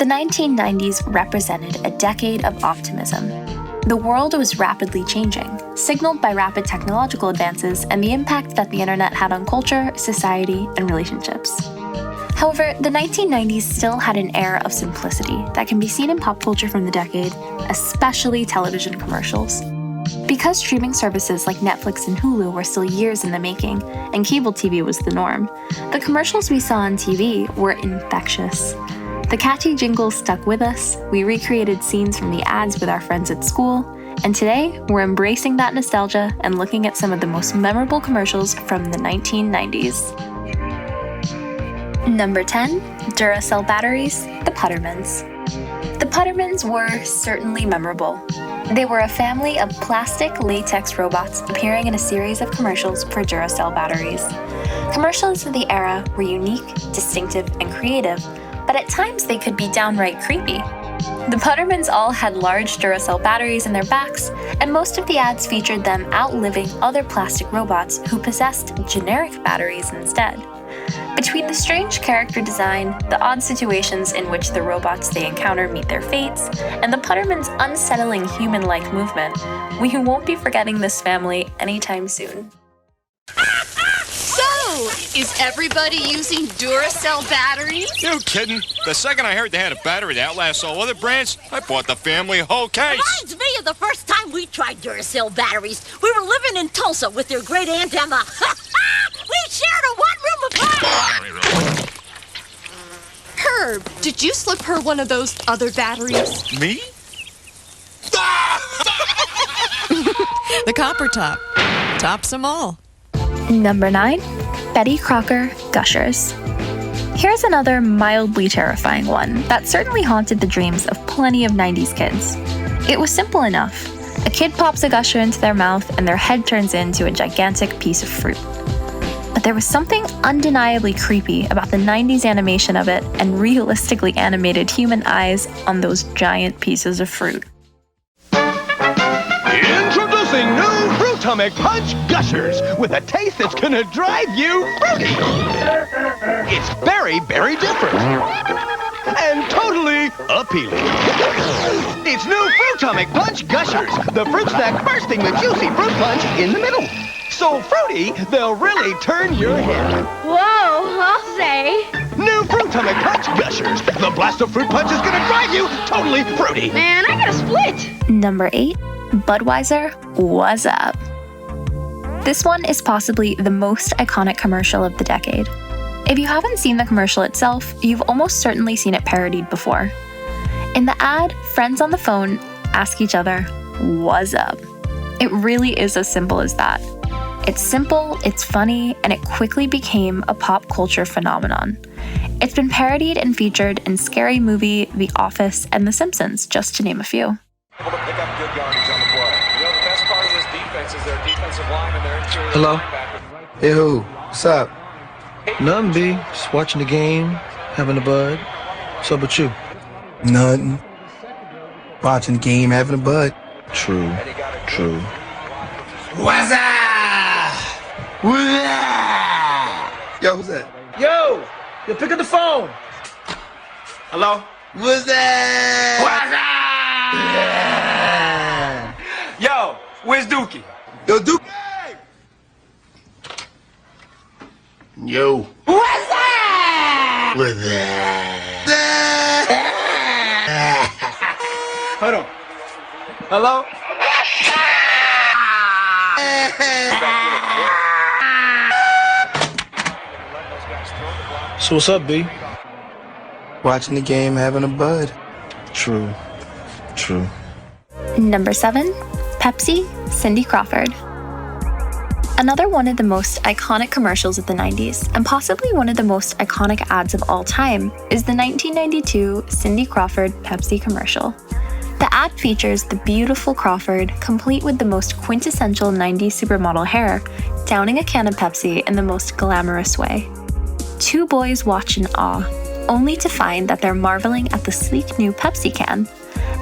The 1990s represented a decade of optimism. The world was rapidly changing, signaled by rapid technological advances and the impact that the internet had on culture, society, and relationships. However, the 1990s still had an air of simplicity that can be seen in pop culture from the decade, especially television commercials. Because streaming services like Netflix and Hulu were still years in the making, and cable TV was the norm, the commercials we saw on TV were infectious. The catchy jingles stuck with us, we recreated scenes from the ads with our friends at school, and today we're embracing that nostalgia and looking at some of the most memorable commercials from the 1990s. Number 10, Duracell batteries, the Puttermans. The Puttermans were certainly memorable. They were a family of plastic latex robots appearing in a series of commercials for Duracell batteries. Commercials of the era were unique, distinctive, and creative, but at times they could be downright creepy. The Puttermans all had large Duracell batteries in their backs, and most of the ads featured them outliving other plastic robots who possessed generic batteries instead. Between the strange character design, the odd situations in which the robots they encounter meet their fates, and the Puttermans' unsettling human-like movement, we won't be forgetting this family anytime soon. So, is everybody using Duracell batteries? You kidding? The second I heard they had a battery that outlasts all other brands, I bought the family a whole case. Reminds me of the first time we tried Duracell batteries. We were living in Tulsa with your great Aunt Emma. We shared a one-room apartment. Herb, did you slip her one of those other batteries? Me? The copper top. Tops them all. Number 9, Betty Crocker Gushers. Here's another mildly terrifying one that certainly haunted the dreams of plenty of 90s kids. It was simple enough. A kid pops a gusher into their mouth and their head turns into a gigantic piece of fruit. But there was something undeniably creepy about the 90s animation of it and realistically animated human eyes on those giant pieces of fruit. Introducing new Fruitomic Punch Gushers with a taste that's gonna drive you fruity. It's very, very different. And totally appealing. It's new Fruitomic Punch Gushers, the fruit snack bursting with juicy fruit punch in the middle. So fruity, they'll really turn your head. Whoa, I'll say. New Fruitomic Punch Gushers. The blast of fruit punch is gonna drive you totally fruity. Man, I gotta split. Number 8, Budweiser, what's up? This one is possibly the most iconic commercial of the decade. If you haven't seen the commercial itself, you've almost certainly seen it parodied before. In the ad, friends on the phone ask each other, what's up? It really is as simple as that. It's simple, it's funny, and it quickly became a pop culture phenomenon. It's been parodied and featured in Scary Movie, The Office, and The Simpsons, just to name a few. Able to pick up good yardage on the play. You know, the best part of this defense is their defensive line and their interior Hello? linebacker. Hey, who? What's up? Nothing, B. Just watching the game, having a bud. What's up with you? Nothing. Watching the game, having a bud. True. True. What's up? What's up? Yo, who's that? Yo, pick up the phone. Hello? What's that? What's up? Yo, where's Dookie? Yo, Duke. Yo. What's that? What's that? Hold on. Hello? So what's up, B? Watching the game, having a bud. True. True. Number 7, Pepsi, Cindy Crawford. Another one of the most iconic commercials of the 90s, and possibly one of the most iconic ads of all time, is the 1992 Cindy Crawford Pepsi commercial. The ad features the beautiful Crawford, complete with the most quintessential 90s supermodel hair, downing a can of Pepsi in the most glamorous way. Two boys watch in awe, only to find that they're marveling at the sleek new Pepsi can.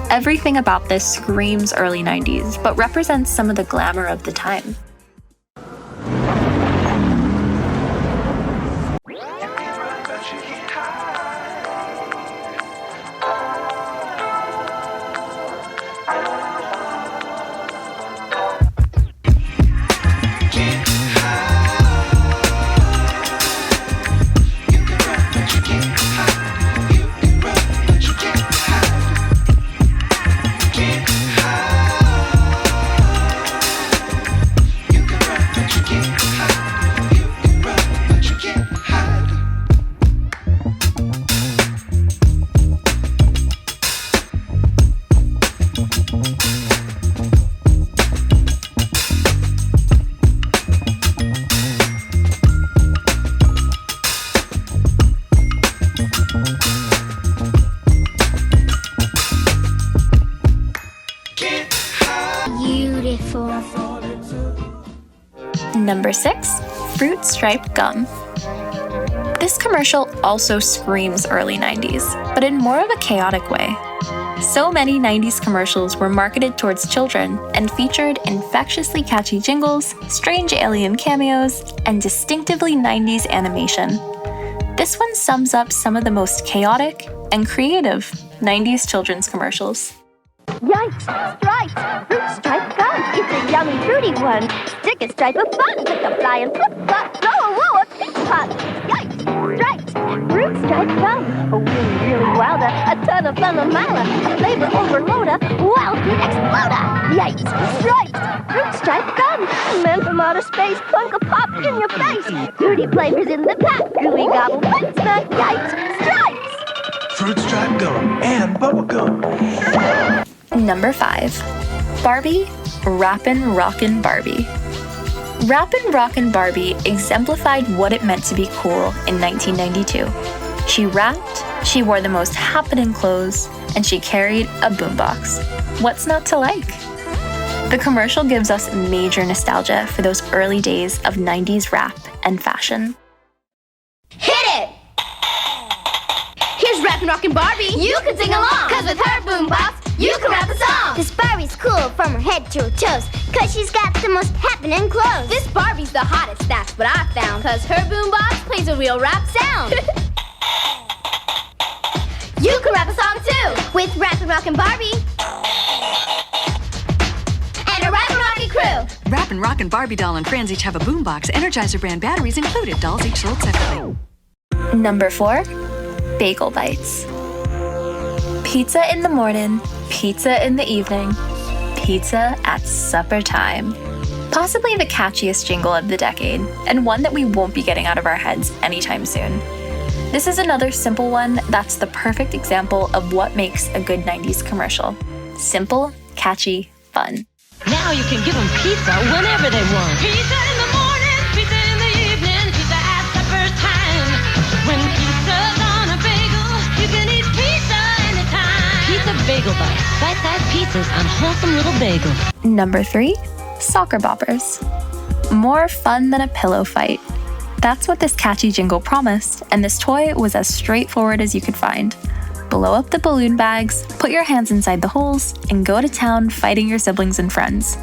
Everything about this screams early 90s, but represents some of the glamour of the time. Number 6, Fruit Stripe Gum. This commercial also screams early 90s, but in more of a chaotic way. So many 90s commercials were marketed towards children and featured infectiously catchy jingles, strange alien cameos, and distinctively 90s animation. This one sums up some of the most chaotic and creative 90s children's commercials. Yikes! Stripes! Fruit stripe gum! It's a yummy fruity one! Stick a stripe of fun! Pick a fly and flip-flop! Throw a woo a pick-pot! Yikes! Stripes! Fruit stripe gum! A really wilder! A ton of fun a miler! A flavor overloader! Wild fruit exploder! Yikes! Stripes! Fruit stripe gum! Men from outer space! Plunk a pop in your face! Fruity flavors in the pack! Gooey gobble bites the yikes! Stripes! Fruit stripe gum and bubble gum. Number 5, Barbie, Rappin' Rockin' Barbie. Rappin' Rockin' Barbie exemplified what it meant to be cool in 1992. She rapped, she wore the most happening clothes, and she carried a boombox. What's not to like? The commercial gives us major nostalgia for those early days of 90s rap and fashion. Hit it! Here's Rappin' Rockin' Barbie. You can sing along, cause with her boombox, you can rap a song. This Barbie's cool from her head to her toes, cause she's got the most happening clothes. This Barbie's the hottest, that's what I found, cause her boombox plays a real rap sound. You can rap a song too, with Rappin' Rockin' Barbie and a Rappin' Rockin' crew. Rappin' Rockin' Barbie doll and friends each have a boombox, Energizer brand batteries included, dolls each sold separately. Number 4, Bagel Bites. Pizza in the morning, pizza in the evening, pizza at supper time. Possibly the catchiest jingle of the decade, and one that we won't be getting out of our heads anytime soon. This is another simple one that's the perfect example of what makes a good 90s commercial. Simple, catchy, fun. Now you can give them pizza whenever they want. Pizza in the morning, pizza in the evening, pizza at supper time. When pizza's on a bagel, you can eat pizza anytime. Pizza Bagel Bites. Bite-sized pizzas on wholesome little bagel. Number 3, Soccer Boppers. More fun than a pillow fight. That's what this catchy jingle promised, and this toy was as straightforward as you could find. Blow up the balloon bags, put your hands inside the holes, and go to town fighting your siblings and friends.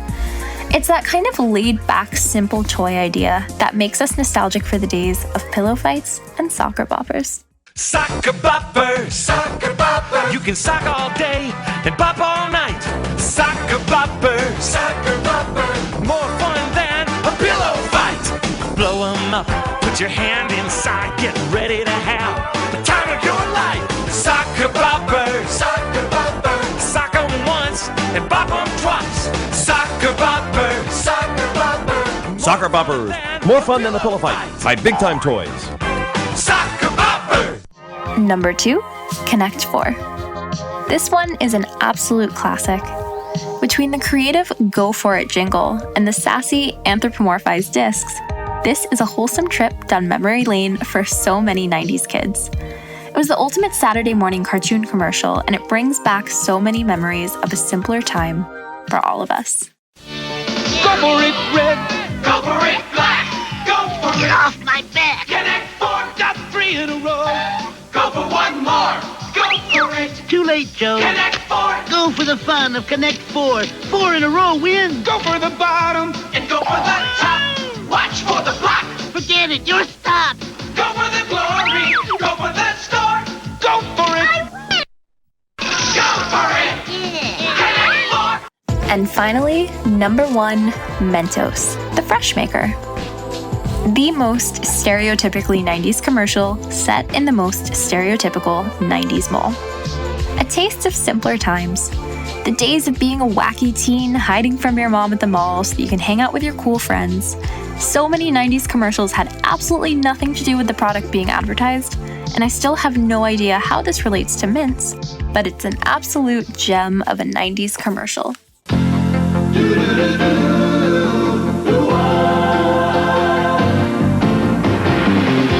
It's that kind of laid-back, simple toy idea that makes us nostalgic for the days of pillow fights and soccer boppers. Soccer boppers, soccer boppers. You can sock all day and bop all night. Soccer boppers, soccer boppers. More fun than a pillow fight. Blow 'em up, put your hand inside, get ready to have the time of your life. Soccer boppers, soccer boppers. Sock 'em once and bop 'em twice. Soccer boppers, soccer boppers. Soccer Boppers, more fun than the pillow fight by Big Time Toys. Soccer boppers. Number 2, Connect 4. This one is an absolute classic. Between the creative Go For It jingle and the sassy anthropomorphized discs, this is a wholesome trip down memory lane for so many 90s kids. It was the ultimate Saturday morning cartoon commercial, and it brings back so many memories of a simpler time for all of us. Go for it, red. Go for it, black. Go for it. Get off my back. Connect 4, got 3 in a row. Go for one more. Go for it. Too late, Joe. Connect 4. Go for the fun of Connect 4. 4 in a row wins. Go for the bottom and go for the top. Watch for the block. Forget it, you're stopped. Go for the glory. Go for the star. Go for it. Go for it. Connect 4. And finally, number 1, Mentos, the Fresh Maker. The most stereotypically 90s commercial set in the most stereotypical 90s mall. A taste of simpler times. The days of being a wacky teen hiding from your mom at the mall so that you can hang out with your cool friends. So many 90s commercials had absolutely nothing to do with the product being advertised, and I still have no idea how this relates to mints, but it's an absolute gem of a 90s commercial.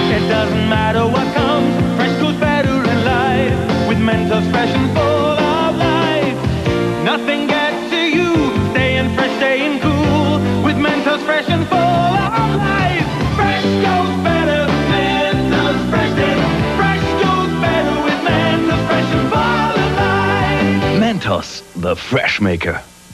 It doesn't matter what comes, fresh goes better in life. With Mentos fresh and full of life. Nothing gets to you, staying fresh, staying cool. With Mentos fresh and full of Mentos, the fresh maker.